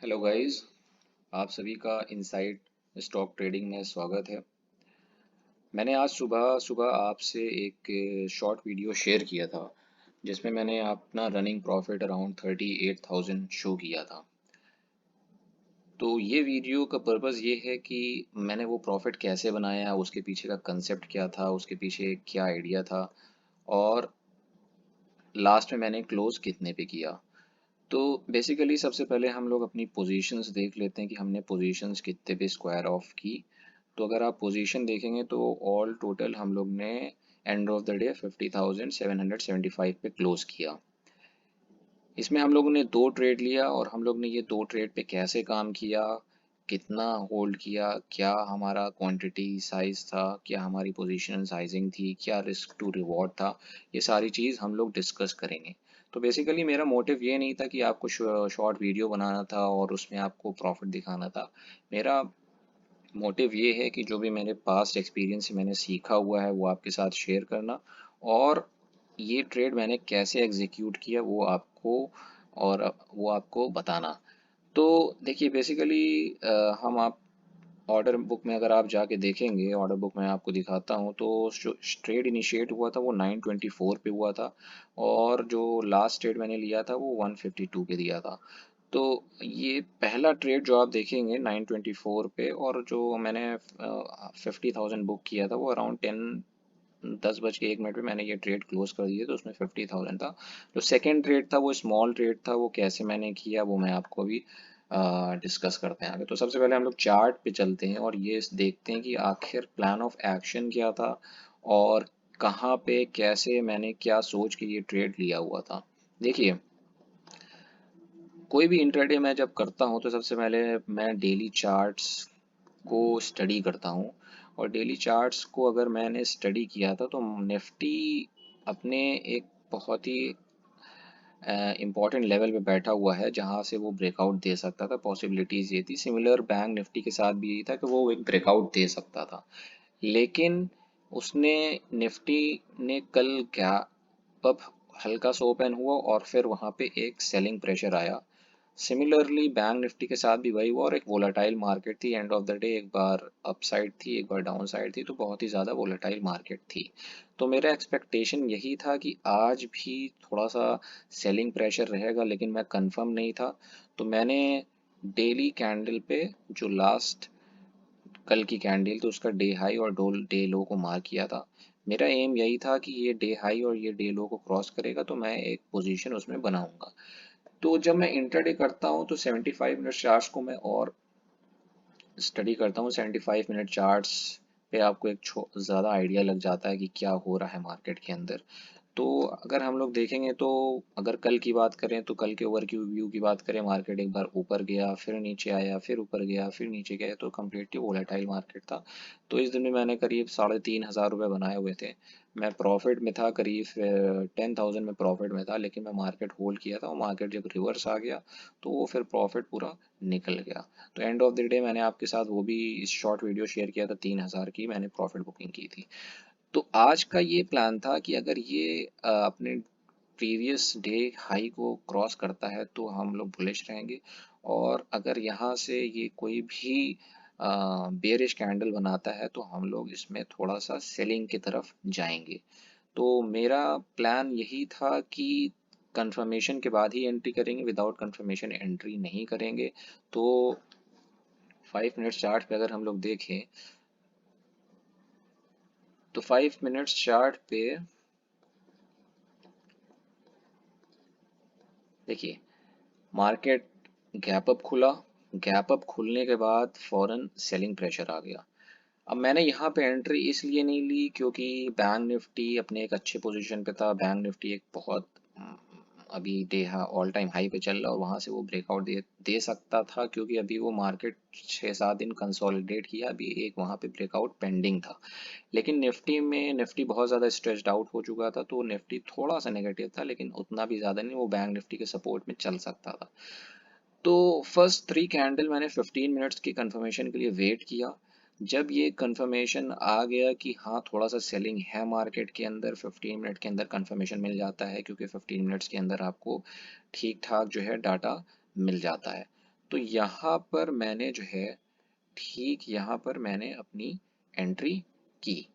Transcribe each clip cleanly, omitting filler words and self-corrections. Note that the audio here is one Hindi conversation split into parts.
हेलो गाइस, आप सभी का इनसाइड स्टॉक ट्रेडिंग में स्वागत है। मैंने आज सुबह सुबह आपसे एक शॉर्ट वीडियो शेयर किया था जिसमें मैंने अपना रनिंग प्रॉफिट अराउंड 38,000 शो किया था। तो ये वीडियो का पर्पस ये है कि मैंने वो प्रॉफिट कैसे बनाया, उसके पीछे का कंसेप्ट क्या था, उसके पीछे क्या आइडिया था और लास्ट में मैंने क्लोज कितने पे किया। तो बेसिकली सबसे पहले हम लोग अपनी पोजीशंस देख लेते हैं कि हमने पोजीशंस कितने पे स्क्वायर ऑफ की। तो अगर आप पोजीशन देखेंगे तो ऑल टोटल हम लोग ने एंड ऑफ द डे 50,775 पे क्लोज किया। इसमें हम लोगों ने दो ट्रेड लिया और हम लोग ने ये दो ट्रेड पे कैसे काम किया, कितना होल्ड किया, क्या हमारा क्वांटिटी साइज था, क्या हमारी पोजीशन साइजिंग थी, क्या रिस्क टू रिवॉर्ड था, ये सारी चीज़ हम लोग डिस्कस करेंगे। तो बेसिकली मेरा मोटिव ये नहीं था कि आपको शॉर्ट वीडियो बनाना था और उसमें आपको प्रॉफिट दिखाना था। मेरा मोटिव ये है कि जो भी मैंने पास्ट एक्सपीरियंस से मैंने सीखा हुआ है वो आपके साथ शेयर करना और ये ट्रेड मैंने कैसे एग्जीक्यूट किया वो आपको बताना। तो देखिए बेसिकली हम आप ऑर्डर बुक में अगर आप जाके देखेंगे, ऑर्डर बुक में आपको दिखाता हूँ तो जो ट्रेड इनिशिएट हुआ था वो 924 पे हुआ था और जो लास्ट ट्रेड मैंने लिया था वो 152 पे दिया था। तो ये पहला ट्रेड जो आप देखेंगे 924 पे और जो मैंने 50,000 बुक किया था वो अराउंड 10 बज के 1 मिनट पे मैंने ये ट्रेड क्लोज कर दिया तो उसमें 50,000 था। जो सेकंड ट्रेड था वो स्मॉल ट्रेड था, वो कैसे मैंने किया वो मैं आपको अभी डिस्कस करते हैं आगे। तो सबसे पहले हम लोग चार्ट पे चलते हैं और ये देखते हैं कि आखिर प्लान ऑफ एक्शन क्या था और कहाँ पे कैसे मैंने क्या सोच के ये ट्रेड लिया हुआ था। देखिए, कोई भी इंट्राडे मैं जब करता हूँ तो सबसे पहले मैं डेली चार्ट्स को स्टडी करता हूँ और डेली चार्ट्स को अगर मैंने स्टडी किया था तो निफ्टी अपने एक बहुत ही इम्पॉर्टेंट लेवल पे बैठा हुआ है जहाँ से वो ब्रेकआउट दे सकता था। पॉसिबिलिटीज़ ये थी, सिमिलर बैंक निफ्टी के साथ भी यही था कि वो एक ब्रेकआउट दे सकता था। लेकिन उसने निफ्टी ने कल क्या अब हल्का सा ओपन हुआ और फिर वहाँ पे एक सेलिंग प्रेशर आया। सिमिलरली बैंक निफ्टी के साथ भी वही हुआ और एक वोलेटाइल मार्केट थी। एंड ऑफ द डे एक बार अपसाइड थी, एक बार डाउन साइड थी, तो बहुत ही ज़्यादा वोलेटाइल मार्केट थी। तो मेरा एक्सपेक्टेशन यही था कि आज भी थोड़ा सा सेलिंग प्रेशर रहेगा, लेकिन मैं कंफर्म नहीं था। तो मैंने डेली कैंडल पे जो लास्ट कल की कैंडल तो उसका डे हाई और डे लो को मार्क किया था। मेरा एम यही था कि ये डे हाई और ये डे लो को क्रॉस करेगा तो मैं एक पोजीशन उसमें बनाऊंगा। तो जब मैं इंट्राडे करता हूँ तो 75 मिनट चार्ट्स को मैं और स्टडी करता हूँ। 75 मिनट चार्ट्स पे आपको एक ज़्यादा आइडिया लग जाता है कि क्या हो रहा है मार्केट के अंदर। तो अगर हम लोग देखेंगे तो अगर कल की बात करें तो कल के ओवरव्यू व्यू की बात करें, मार्केट एक बार ऊपर गया, फिर नीचे आया, फिर ऊपर गया, फिर नीचे गया, तो कम्प्लीटली वोलेटाइल मार्केट था। तो इस दिन में मैंने करीब 3,500 रुपये बनाए हुए थे। मैं प्रॉफिट में था, करीब 10,000 में प्रॉफिट में था, लेकिन मैं मार्केट होल्ड किया था और मार्केट जब रिवर्स आ गया तो वो फिर प्रॉफिट पूरा निकल गया। तो एंड ऑफ द डे मैंने आपके साथ वो भी इस शॉर्ट वीडियो शेयर किया था, 3,000 की मैंने प्रॉफिट बुकिंग की थी। तो आज का ये प्लान था कि अगर ये अपने प्रीवियस डे हाई को क्रॉस करता है तो हम लोग बुलिश रहेंगे और अगर यहाँ से ये कोई भी बेरिश कैंडल बनाता है तो हम लोग इसमें थोड़ा सा सेलिंग की तरफ जाएंगे। तो मेरा प्लान यही था कि कंफर्मेशन के बाद ही एंट्री करेंगे, विदाउट कंफर्मेशन एंट्री नहीं करेंगे। तो 5 मिनट्स चार्ट पे अगर हम लोग देखें तो 5 मिनट्स चार्ट पे देखिए, मार्केट गैप अप खुला, गैप अप खुलने के बाद फॉरेन सेलिंग प्रेशर आ गया। अब मैंने यहाँ पे एंट्री इसलिए नहीं ली क्योंकि बैंक निफ्टी अपने एक अच्छे पोजीशन पे था। बैंक निफ्टी एक बहुत अभी डे ऑल टाइम हाई पे चल रहा और वहाँ से वो ब्रेकआउट दे सकता था, क्योंकि अभी वो मार्केट 6-7 दिन कंसोलिडेट किया, अभी एक वहाँ पे ब्रेकआउट पेंडिंग था। लेकिन निफ्टी बहुत ज़्यादा स्ट्रेस्ड आउट हो चुका था, तो निफ्टी थोड़ा सा नेगेटिव था, लेकिन उतना भी ज़्यादा नहीं, वो बैंक निफ्टी के सपोर्ट में चल सकता था। तो फर्स्ट 3 कैंडल मैंने 15 मिनट्स की कंफर्मेशन के लिए वेट किया। जब ये कंफर्मेशन आ गया कि हाँ थोड़ा सा सेलिंग है मार्केट के अंदर, 15 मिनट के अंदर कंफर्मेशन मिल जाता है क्योंकि 15 मिनट्स के अंदर आपको ठीक ठाक जो है डाटा मिल जाता है। तो यहाँ पर मैंने जो है ठीक यहाँ पर मैंने अपनी एंट्री की।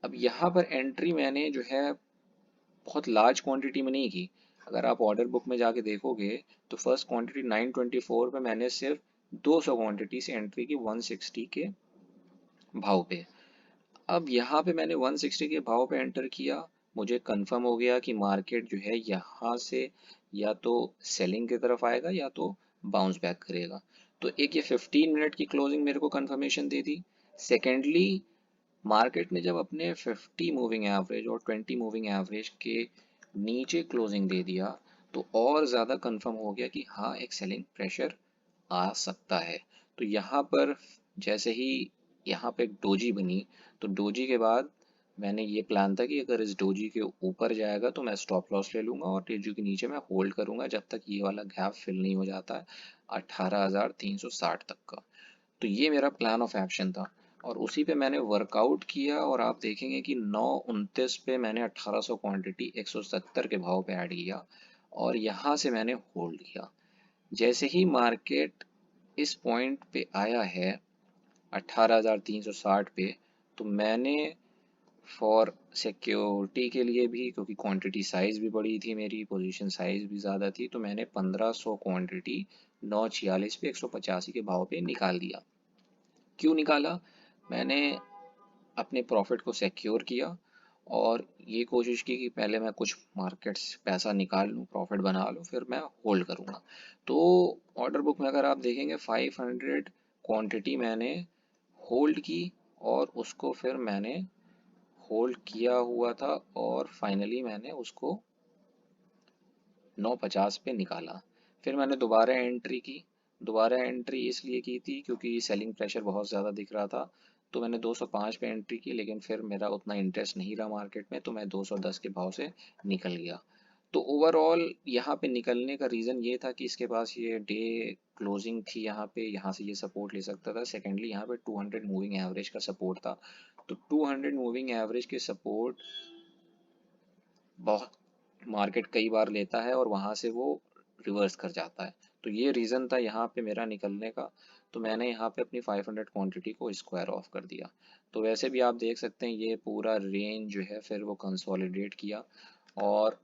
अब यहाँ पर एंट्री मैंने जो है बहुत लार्ज क्वांटिटी में नहीं की। अगर आप ऑर्डर बुक में जाके देखोगे तो फर्स्ट क्वांटिटी 924 पे मैंने सिर्फ 200 क्वांटिटी से एंट्री की 160 के भाव पे। अब यहाँ पे मैंने 160 के भाव पे एंटर किया, मुझे कंफर्म हो गया कि मार्केट जो है यहाँ से या तो सेलिंग की तरफ आएगा या तो बाउंस बैक करेगा। तो एक ये 15 मिनट की क्लोजिंग मेरे को कंफर्मेशन दे दी। सेकेंडली, मार्केट ने जब अपने 50 मूविंग एवरेज और 20 मूविंग एवरेज के नीचे क्लोजिंग दे दिया तो और ज़्यादा कंफर्म हो गया कि हाँ, एक सेलिंग प्रेशर आ सकता है। तो यहाँ पर जैसे ही यहाँ पे एक डोजी बनी, तो डोजी के बाद मैंने ये प्लान था कि अगर इस डोजी के ऊपर जाएगा तो मैं स्टॉप लॉस ले लूंगा और डोजी के नीचे मैं होल्ड करूंगा जब तक ये वाला गैप फिल नहीं हो जाता है 18,360 तक का। तो ये मेरा प्लान ऑफ एक्शन था और उसी पे मैंने वर्कआउट किया और आप देखेंगे कि 9:29 पे मैंने 1800 क्वांटिटी 170 के भाव पे ऐड किया और यहाँ से मैंने होल्ड किया। जैसे ही मार्केट इस पॉइंट पे आया है 18,360 पे, तो मैंने फॉर सिक्योरिटी के लिए भी, क्योंकि क्वांटिटी साइज भी बड़ी थी, मेरी पोजीशन साइज भी ज़्यादा थी, तो मैंने 1500 क्वांटिटी 946 पे 185 के भाव पे निकाल दिया। क्यों निकाला? मैंने अपने प्रॉफिट को सिक्योर किया और ये कोशिश की कि पहले मैं कुछ मार्केट से पैसा निकाल लूँ, प्रॉफिट बना लूँ, फिर मैं होल्ड करूँगा। तो ऑर्डर बुक में अगर आप देखेंगे 500 क्वांटिटी मैंने होल्ड की और उसको फिर मैंने होल्ड किया हुआ था और फाइनली मैंने उसको 950 पे निकाला। फिर मैंने दोबारा एंट्री की। दोबारा एंट्री इसलिए की थी क्योंकि सेलिंग प्रेशर बहुत ज़्यादा दिख रहा था, तो मैंने 205 पे एंट्री की, लेकिन फिर मेरा उतना इंटरेस्ट नहीं रहा मार्केट में, तो मैं 210 के भाव से निकल गया। तो ओवरऑल यहाँ पे निकलने का रीज़न ये था कि इसके पास ये डे क्लोजिंग थी, यहाँ से ये सपोर्ट ले सकता था। सेकेंडली, यहाँ पे 200 मूविंग एवरेज का सपोर्ट था। तो 200 मूविंग एवरेज के सपोर्ट बहुत मार्केट कई बार लेता है और वहाँ से वो रिवर्स कर जाता है। तो ये रीज़न था यहाँ पे मेरा निकलने का। तो मैंने यहाँ पे अपनी 500 क्वांटिटी को स्क्वायर ऑफ कर दिया। तो वैसे भी आप देख सकते हैं ये पूरा रेंज जो है फिर वो कंसोलिडेट किया और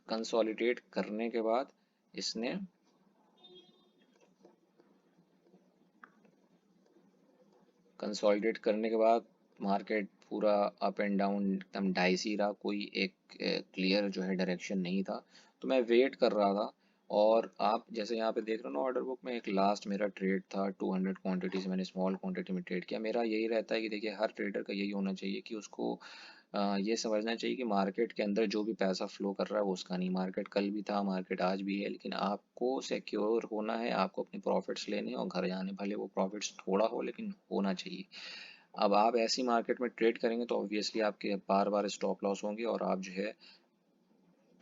कंसोलिडेट करने के बाद इसने कंसोलिडेट करने के बाद मार्केट पूरा अप एंड डाउन एकदम डाइसी रहा, कोई एक क्लियर जो है डायरेक्शन नहीं था। तो मैं वेट कर रहा था और आप जैसे यहाँ पे देख रहे हो ना ऑर्डर बुक में, एक लास्ट मेरा ट्रेड था 200 क्वांटिटी से, मैंने स्मॉल क्वांटिटी में ट्रेड किया। मेरा यही रहता है कि देखिए हर ट्रेडर का यही होना चाहिए कि उसको ये समझना चाहिए कि मार्केट के अंदर जो भी पैसा फ्लो कर रहा है वो उसका नहीं। मार्केट कल भी था, मार्केट आज भी है, लेकिन आपको सिक्योर होना है, आपको अपने प्रॉफिट्स लेने और घर जाने, भले वो प्रॉफिट्स थोड़ा हो लेकिन होना चाहिए। अब आप ऐसी मार्केट में ट्रेड करेंगे तो ऑब्वियसली आपके बार बार स्टॉप लॉस होंगे और आप जो है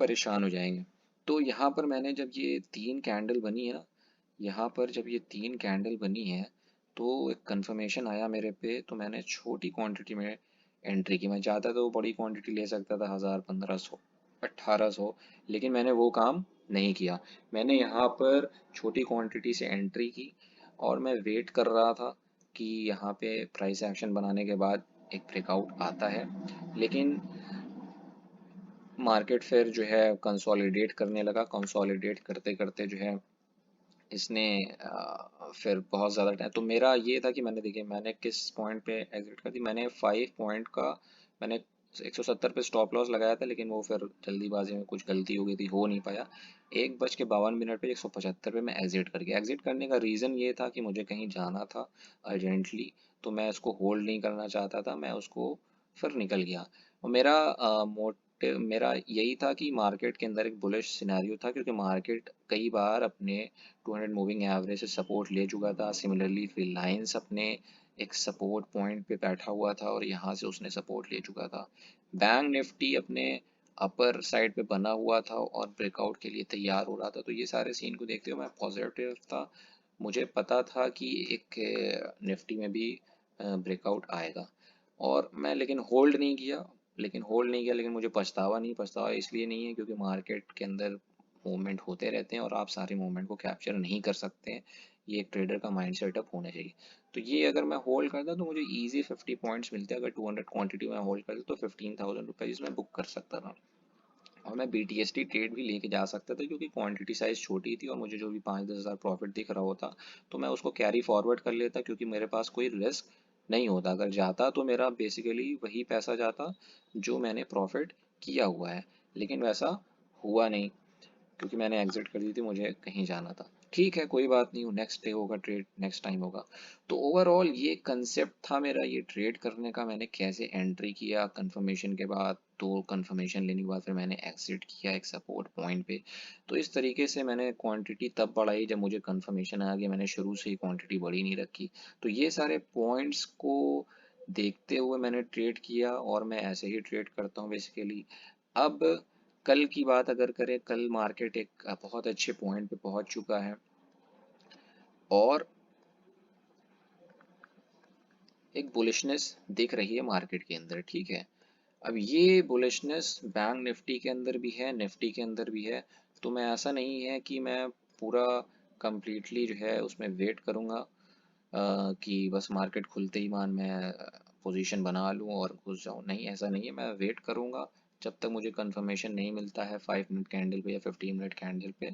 परेशान हो जाएंगे। तो यहाँ पर मैंने जब ये 3 कैंडल बनी है ना, यहाँ पर जब ये 3 कैंडल बनी है तो एक कंफर्मेशन आया मेरे पे, तो मैंने छोटी क्वांटिटी में एंट्री की। मैं चाहता तो बड़ी क्वांटिटी ले सकता था, 1000, 1500, 1800, लेकिन मैंने वो काम नहीं किया। मैंने यहाँ पर छोटी क्वांटिटी से एंट्री की और मैं वेट कर रहा था कि यहाँ पे प्राइस एक्शन बनाने के बाद एक ब्रेकआउट आता है, लेकिन मार्केट फिर जो है कंसोलिडेट करने लगा। कंसोलिडेट करते करते जो है इसने फिर बहुत ज़्यादा टाइम, तो मेरा ये था कि मैंने देखिए मैंने किस पॉइंट पे एग्जिट कर दी। मैंने 5 पॉइंट का मैंने 170 पे स्टॉप लॉस लगाया था, लेकिन वो फिर जल्दीबाजी में कुछ गलती हो गई थी, हो नहीं पाया। 1:52 पे 175 पे मैं एग्जिट कर गया। एग्जिट करने का रीज़न ये था कि मुझे कहीं जाना था अर्जेंटली, तो मैं उसको होल्ड नहीं करना चाहता था, मैं उसको फिर निकल गया। और मेरा मोटिव मेरा यही था कि मार्केट के अंदर एक बुलिश सिनेरियो था, क्योंकि मार्केट कई बार अपने 200 मूविंग एवरेज से सपोर्ट ले चुका था। सिमिलरली रिलायंस अपने एक सपोर्ट पॉइंट पे बैठा हुआ था और यहाँ से उसने सपोर्ट ले चुका था। बैंक निफ्टी अपने अपर साइड पे बना हुआ था और ब्रेकआउट के लिए तैयार हो रहा था। तो ये सारे सीन को देखते हुए मैं पॉजिटिव था। मुझे पता था कि एक निफ्टी में भी ब्रेकआउट आएगा और मैं लेकिन होल्ड नहीं किया। लेकिन मुझे पछतावा इसलिए नहीं है क्योंकि मार्केट के अंदर मूवमेंट होते रहते हैं और आप सारे मूवमेंट को कैप्चर नहीं कर सकते हैं। ये एक ट्रेडर का माइंड सेटअप होना चाहिए। तो ये अगर मैं होल्ड करता तो मुझे इजी 50 पॉइंट्स मिलते, अगर 200 क्वांटिटी में होल्ड करता तो 15,000 रुपीज़ में बुक कर सकता था। और मैं BTST ट्रेड भी लेके जा सकता था क्योंकि क्वांटिटी साइज छोटी थी और मुझे जो भी 5-10 हज़ार प्रॉफिट दिख रहा होता तो मैं उसको कैरी फॉरवर्ड कर लेता, क्योंकि मेरे पास कोई रिस्क नहीं होता। अगर जाता तो मेरा बेसिकली वही पैसा जाता जो मैंने प्रॉफिट किया हुआ है, लेकिन वैसा हुआ नहीं क्योंकि मैंने एग्जिट कर दी थी, मुझे कहीं जाना था। ठीक है, कोई बात नहीं, नेक्स्ट डे होगा ट्रेड, नेक्स्ट टाइम होगा। तो ओवरऑल ये कंसेप्ट था मेरा ये ट्रेड करने का। मैंने कैसे एंट्री किया कंफर्मेशन के बाद, तो कंफर्मेशन लेने के बाद फिर मैंने एग्जिट किया एक सपोर्ट पॉइंट पे। तो इस तरीके से मैंने क्वांटिटी तब बढ़ाई जब मुझे कंफर्मेशन आ गया, मैंने शुरू से ही क्वांटिटी बढ़ी नहीं रखी। तो ये सारे पॉइंट्स को देखते हुए मैंने ट्रेड किया और मैं ऐसे ही ट्रेड करता हूँ बेसिकली। अब कल की बात अगर करें, कल मार्केट एक बहुत अच्छे पॉइंट पे पहुंच चुका है और एक बुलिशनेस दिख रही है मार्केट के अंदर, ठीक है। अब ये बुलिशनेस बैंक निफ्टी के अंदर भी है, निफ्टी के अंदर भी है। तो मैं, ऐसा नहीं है कि मैं पूरा कंप्लीटली जो है उसमें वेट करूंगा कि बस मार्केट खुलते ही मान मैं पोजीशन बना लूं और घुस जाऊं। नहीं, ऐसा नहीं है, मैं वेट करूंगा जब तक मुझे कंफर्मेशन नहीं मिलता है 5 मिनट कैंडल पे या 15 मिनट कैंडल पे,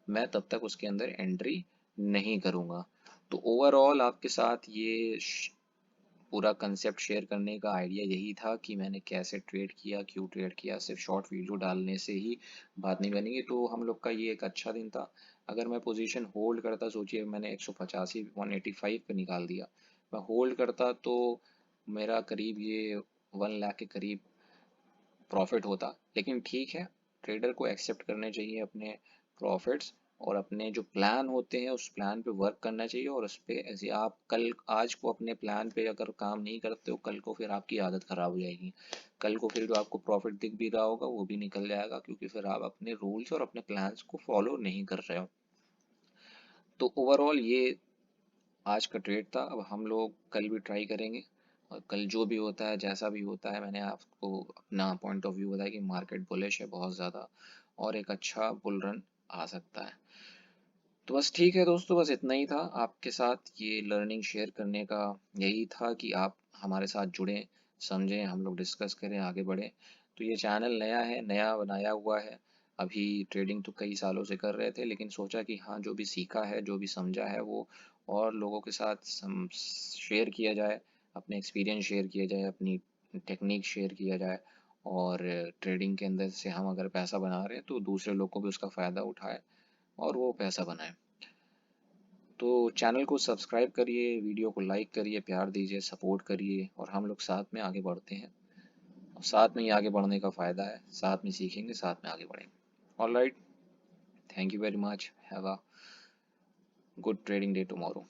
मैं तब तक उसके अंदर एंट्री नहीं करूंगा। तो ओवरऑल आपके साथ ये पूरा कंसेप्ट शेयर करने का आइडिया यही था कि मैंने कैसे ट्रेड किया, क्यों ट्रेड किया। सिर्फ शॉर्ट वीडियो डालने से ही बात नहीं बनेगी। तो हम लोग का ये एक अच्छा दिन था। अगर मैं पोजीशन होल्ड करता, सोचिए मैंने 185 185 पे निकाल दिया, मैं होल्ड करता तो मेरा करीब ये 1 लाख के करीब प्रॉफिट होता। लेकिन ठीक है, ट्रेडर को एक्सेप्ट करने चाहिए अपने प्रॉफिट्स, और अपने जो प्लान होते हैं उस प्लान पे वर्क करना चाहिए। और उस पे ऐसे आप कल आज को अपने प्लान पे अगर काम नहीं करते हो, कल को फिर आपकी आदत खराब हो जाएगी। कल को फिर जो आपको प्रॉफिट दिख भी रहा होगा वो भी निकल जाएगा, क्योंकि फिर आप अपने रूल्स और अपने प्लान्स को फॉलो नहीं कर रहे हो। तो ओवरऑल ये आज का ट्रेड था। अब हम लोग कल भी ट्राई करेंगे, और कल जो भी होता है जैसा भी होता है, मैंने आपको अपना पॉइंट ऑफ व्यू बताया कि मार्केट बुलिश है बहुत ज़्यादा और एक अच्छा बुल रन आ सकता है। तो बस ठीक है दोस्तों, बस इतना ही था आपके साथ ये लर्निंग शेयर करने का। यही था कि आप हमारे साथ जुड़ें, समझें, हम लोग डिस्कस करें, आगे बढ़ें। तो ये चैनल नया है, नया बनाया हुआ है। अभी ट्रेडिंग तो कई सालों से कर रहे थे, लेकिन सोचा कि हाँ, जो भी सीखा है, जो भी समझा है, वो और लोगों के साथ शेयर किया जाए, अपने एक्सपीरियंस शेयर किया जाए, अपनी टेक्निक शेयर किया जाए। और ट्रेडिंग के अंदर से हम अगर पैसा बना रहे हैं तो दूसरे लोग को भी उसका फ़ायदा उठाए और वो पैसा बनाए। तो चैनल को सब्सक्राइब करिए, वीडियो को लाइक करिए, प्यार दीजिए, सपोर्ट करिए, और हम लोग साथ में आगे बढ़ते हैं। और साथ में ही आगे बढ़ने का फ़ायदा है, साथ में सीखेंगे, साथ में आगे बढ़ेंगे। All right, thank you very much, have a good trading day tomorrow.